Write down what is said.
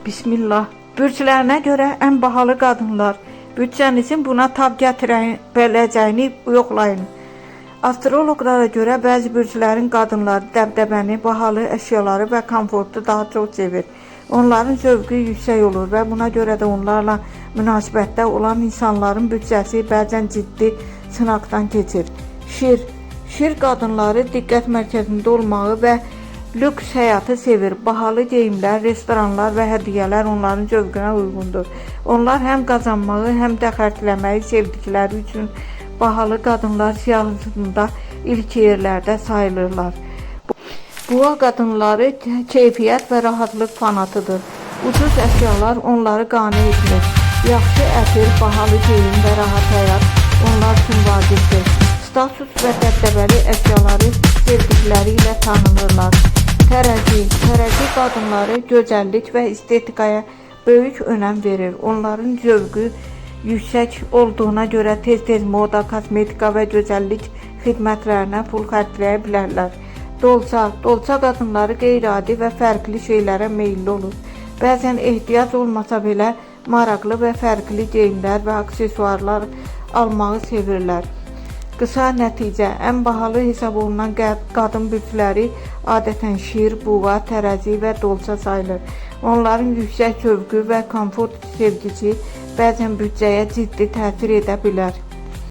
Bismillah. Bürclərinə görə ən bahalı qadınlar. Büdcənizin buna tab gətirən biləcəyini yoxlayın. Astroloqlara görə bəzi bürclərin qadınları dəbdəbəni, bahalı əşyaları və komfortu daha çox sevir. Onların zövqü yüksək olur və buna görə də onlarla münasibətdə olan insanların büdcəsi bəzən ciddi sınaqdan keçir. Şir qadınları diqqət mərkəzində olmağı və lüks həyatı sevir. Bahalı geyimlər, restoranlar və hədiyyələr onların zövqünə uyğundur. Onlar həm qazanmağı, həm də xərcləməyi sevdikləri üçün bahalı qadınlar siyahısında ilk yerlərdə sayılırlar. Boğa qadınları keyfiyyət və rahatlıq fanatıdır. Ucuz əşyalar onları qane etmir. Yaxşı ətir, bahalı geyim və rahat həyat onlar üçün vacibdir. Status və dəbdəbəli əşyaları sevdikləri ilə tanınırlar. Tərəzi qadınları gözəllik və estetikaya böyük önəm verir. Onların zövqü yüksək olduğuna görə tez-tez moda, kosmetika və gözəllik xidmətlərinə pul xərcləyə bilərlər. Dolça qadınları qeyri-adi və fərqli şeylərə meyilli olur. Bəzən ehtiyac olmasa belə maraqlı və fərqli geyimlər və aksesuarlar almağı sevirlər. Qısa nəticə, ən bahalı hesab olunan qadın bürcləri adətən şir, boğa, tərəzi və dolça sayılır. Onların yüksək zövqü və komfort sevgisi bəzən büdcəyə ciddi təsir edə bilər.